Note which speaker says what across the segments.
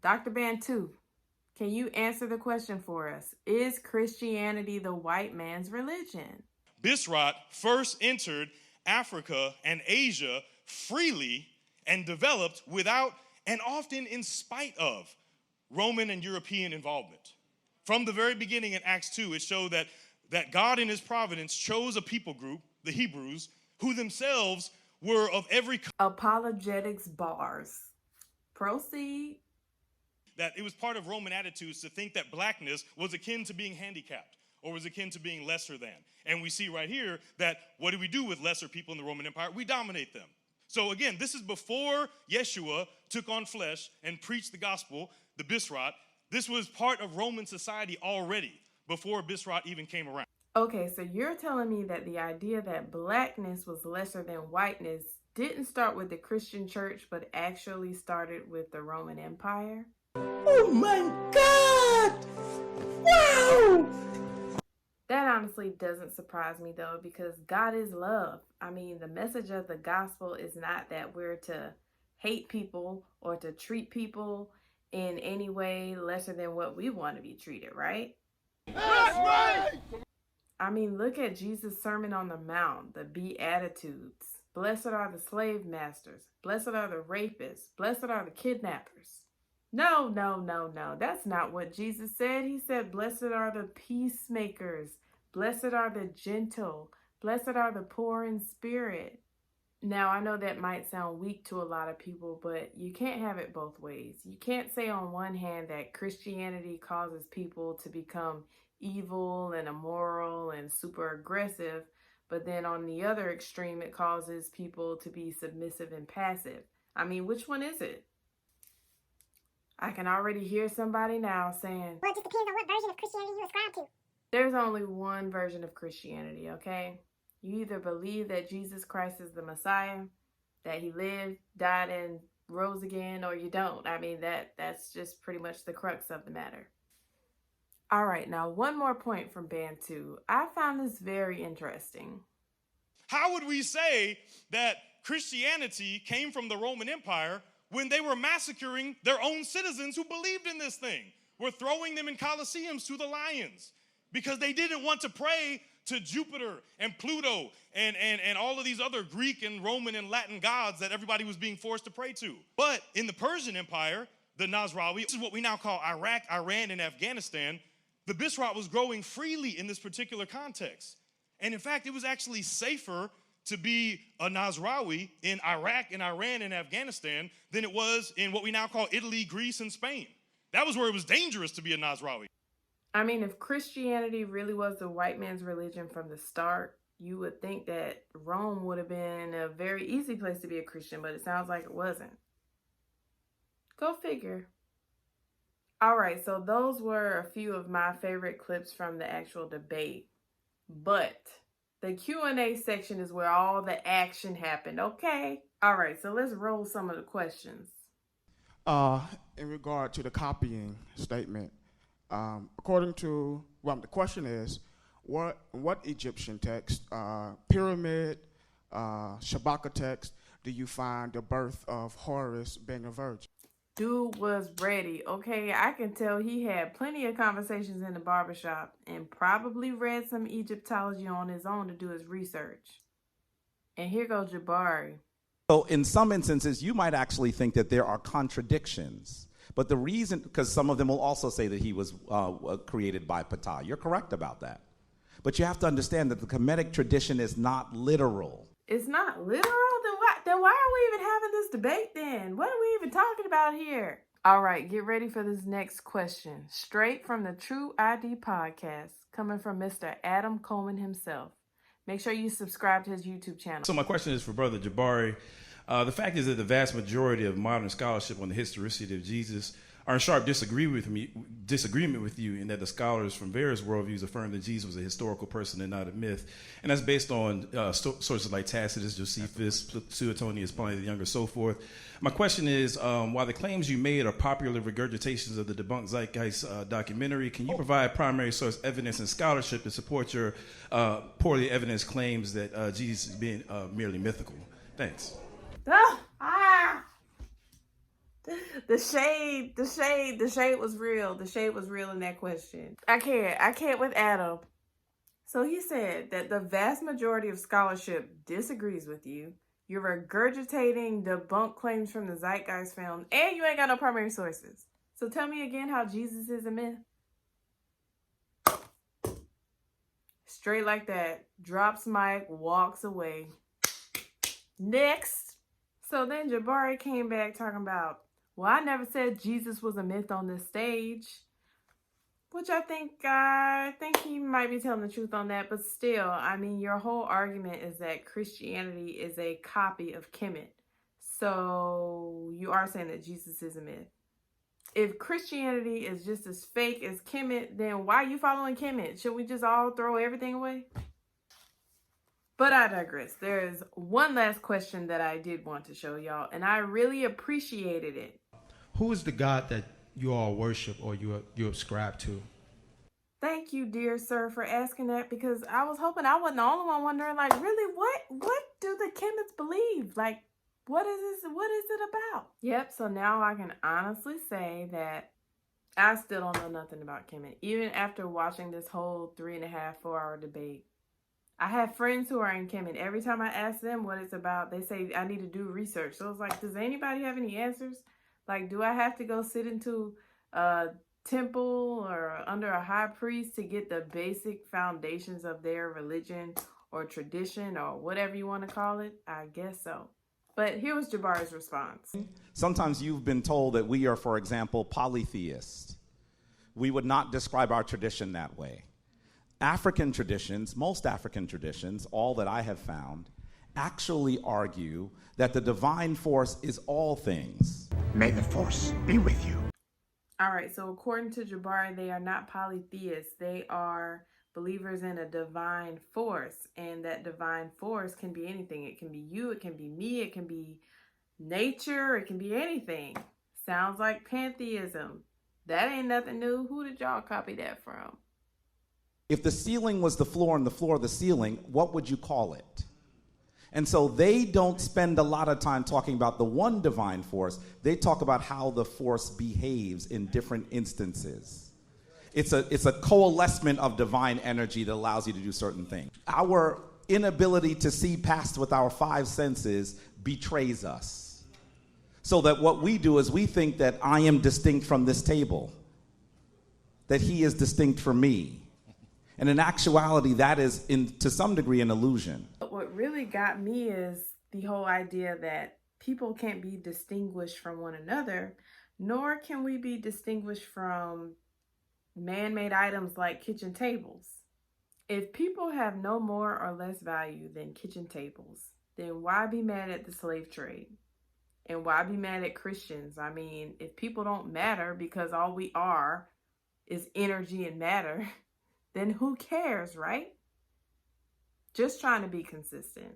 Speaker 1: Dr. Bantu, can you answer the question for us? Is Christianity the white man's religion?
Speaker 2: Bisrat first entered Africa and Asia freely and developed without and often in spite of Roman and European involvement. From the very beginning in Acts 2, it showed that God in his providence chose a people group, the Hebrews, who themselves were of every
Speaker 1: Apologetics bars. Proceed.
Speaker 2: That it was part of Roman attitudes to think that blackness was akin to being handicapped or was akin to being lesser than. And we see right here that what do we do with lesser people in the Roman Empire? We dominate them. So again, this is before Yeshua took on flesh and preached the gospel, the Bisrat. This was part of Roman society already before Bisrat even came around.
Speaker 1: Okay, so you're telling me that the idea that blackness was lesser than whiteness didn't start with the Christian church, but actually started with the Roman Empire?
Speaker 3: Oh my God! Wow!
Speaker 1: That honestly doesn't surprise me though, because God is love. I mean, the message of the gospel is not that we're to hate people or to treat people in any way lesser than what we want to be treated, right?
Speaker 3: That's right!
Speaker 1: I mean, look at Jesus' Sermon on the Mount, the Beatitudes. Blessed are the slave masters. Blessed are the rapists. Blessed are the kidnappers. No. That's not what Jesus said. He said, blessed are the peacemakers. Blessed are the gentle. Blessed are the poor in spirit. Now, I know that might sound weak to a lot of people, but you can't have it both ways. You can't say on one hand that Christianity causes people to become evil and immoral and super aggressive, but then on the other extreme, it causes people to be submissive and passive. I mean, which one is it? I can already hear somebody now saying,
Speaker 4: well, it just depends on what version of Christianity you ascribe to.
Speaker 1: There's only one version of Christianity, okay? You either believe that Jesus Christ is the Messiah, that he lived, died, and rose again, or you don't. I mean, that's just pretty much the crux of the matter. All right, now one more point from Bantu. I found this very interesting.
Speaker 2: How would we say that Christianity came from the Roman Empire when they were massacring their own citizens who believed in this thing? We're throwing them in coliseums to the lions because they didn't want to pray to Jupiter and Pluto and all of these other Greek and Roman and Latin gods that everybody was being forced to pray to. But in the Persian Empire, the Nasrawi, this is what we now call Iraq, Iran, and Afghanistan, the Bisrat was growing freely in this particular context. And in fact, it was actually safer to be a Nasrawi in Iraq and Iran and Afghanistan than it was in what we now call Italy, Greece, and Spain. That was where it was dangerous to be a Nasrawi.
Speaker 1: I mean, if Christianity really was the white man's religion from the start, you would think that Rome would have been a very easy place to be a Christian, but it sounds like it wasn't. Go figure. All right, so those were a few of my favorite clips from the actual debate. But the Q&A section is where all the action happened, okay? All right, so let's roll some of the questions.
Speaker 5: In regard to the copying statement, according to, well, the question is, what Egyptian text, pyramid, Shabaka text, do you find the birth of Horus being a virgin?
Speaker 1: Dude was ready, okay? I can tell he had plenty of conversations in the barbershop and probably read some Egyptology on his own to do his research. And here goes Jabari.
Speaker 6: So in some instances, you might actually think that there are contradictions. But the reason, because some of them will also say that he was created by Ptah. You're correct about that. But you have to understand that the Kemetic tradition is not literal.
Speaker 1: It's not literal? Then why are we even having this debate then? What are we even talking about here? All right, get ready for this next question. Straight from the True ID podcast, coming from Mr. Adam Coleman himself. Make sure you subscribe to his YouTube channel.
Speaker 7: So my question is for Brother Jabari. The fact is that the vast majority of modern scholarship on the historicity of Jesus are in sharp disagreement with you in that the scholars from various worldviews affirm that Jesus was a historical person and not a myth. And that's based on sources like Tacitus, Josephus, Suetonius, Pliny the Younger, so forth. My question is, while the claims you made are popular regurgitations of the debunked Zeitgeist documentary, can you provide primary source evidence and scholarship to support your poorly evidenced claims that Jesus is being merely mythical? Thanks.
Speaker 1: The shade was real. The shade was real in that question. I can't with Adam. So he said that the vast majority of scholarship disagrees with you. You're regurgitating debunked claims from the Zeitgeist film, and you ain't got no primary sources. So tell me again how Jesus is a myth. Straight like that. Drops mic, walks away. Next. So then Jabari came back talking about, well, I never said Jesus was a myth on this stage. Which I think he might be telling the truth on that, but still, I mean, your whole argument is that Christianity is a copy of Kemet. So you are saying that Jesus is a myth. If Christianity is just as fake as Kemet, then why are you following Kemet? Should we just all throw everything away? But I digress. There's one last question that I did want to show y'all, and I really appreciated it.
Speaker 8: Who is the God that you all worship or you ascribe to?
Speaker 1: Thank you, dear sir, for asking that, because I was hoping I wasn't the only one wondering, like, really, what do the Kemets believe? Like, what is it about? Yep, so now I can honestly say that I still don't know nothing about Kemet. Even after watching this whole 3.5, 4-hour debate. I have friends who are in Kemet. Every time I ask them what it's about, they say I need to do research. So it's like, does anybody have any answers? Like, do I have to go sit into a temple or under a high priest to get the basic foundations of their religion or tradition or whatever you want to call it? I guess so. But here was Jabari's response.
Speaker 6: Sometimes you've been told that we are, for example, polytheist. We would not describe our tradition that way. African traditions, most African traditions, all that I have found, actually argue that the divine force is all things.
Speaker 9: May the force be with you.
Speaker 1: All right, so according to Jabari, they are not polytheists. They are believers in a divine force, and that divine force can be anything. It can be you, it can be me, it can be nature, it can be anything. Sounds like pantheism. That ain't nothing new. Who did y'all copy that from?
Speaker 6: If the ceiling was the floor and the floor the ceiling, what would you call it? And so they don't spend a lot of time talking about the one divine force. They talk about how the force behaves in different instances. It's a coalescement of divine energy that allows you to do certain things. Our inability to see past with our 5 senses betrays us. So that what we do is we think that I am distinct from this table, that he is distinct from me. And in actuality, that is, to some degree, an illusion.
Speaker 1: But what really got me is the whole idea that people can't be distinguished from one another, nor can we be distinguished from man-made items like kitchen tables. If people have no more or less value than kitchen tables, then why be mad at the slave trade? And why be mad at Christians? I mean, if people don't matter because all we are is energy and matter, then who cares, right? Just trying to be consistent.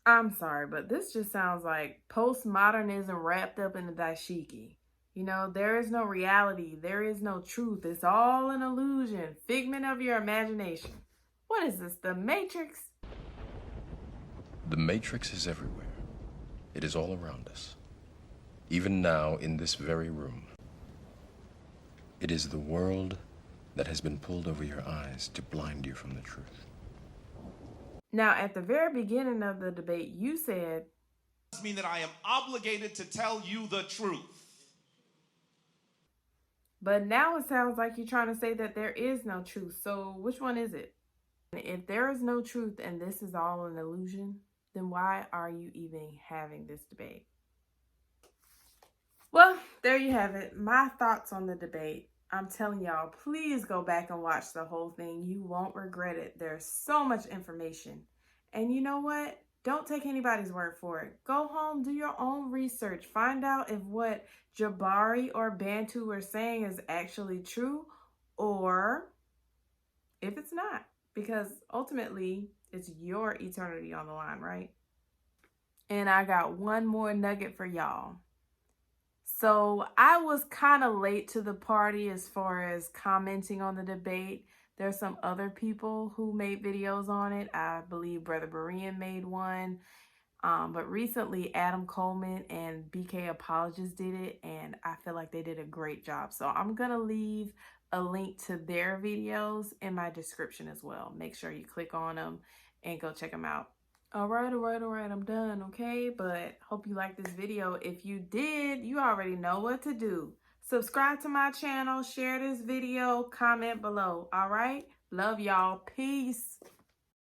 Speaker 1: I'm sorry, but this just sounds like postmodernism wrapped up in a dashiki. You know, there is no reality. There is no truth. It's all an illusion, figment of your imagination. What is this, the Matrix?
Speaker 10: The Matrix is everywhere. It is all around us. Even now, in this very room. It is the world that has been pulled over your eyes to blind you from the truth.
Speaker 1: Now, at the very beginning of the debate, you said,
Speaker 3: This means that I am obligated to tell you the truth.
Speaker 1: but now it sounds like you're trying to say that there is no truth. So which one is it? If there is no truth and this is all an illusion, then why are you even having this debate? Well, there you have it. My thoughts on the debate. I'm telling y'all, please go back and watch the whole thing. You won't regret it. There's so much information. And you know what? Don't take anybody's word for it. Go home, do your own research. Find out if what Jabari or Bantu are saying is actually true or if it's not. Because ultimately, it's your eternity on the line, right? And I got one more nugget for y'all. So I was kind of late to the party as far as commenting on the debate. There's some other people who made videos on it. I believe Brother Berean made one. But recently, Adam Coleman and BK Apologist did it, and I feel like they did a great job. So I'm going to leave a link to their videos in my description as well. Make sure you click on them and go check them out. All right, I'm done, okay? But hope you liked this video. If you did, you already know what to do. Subscribe to my channel, share this video, comment below, all right? Love y'all. Peace.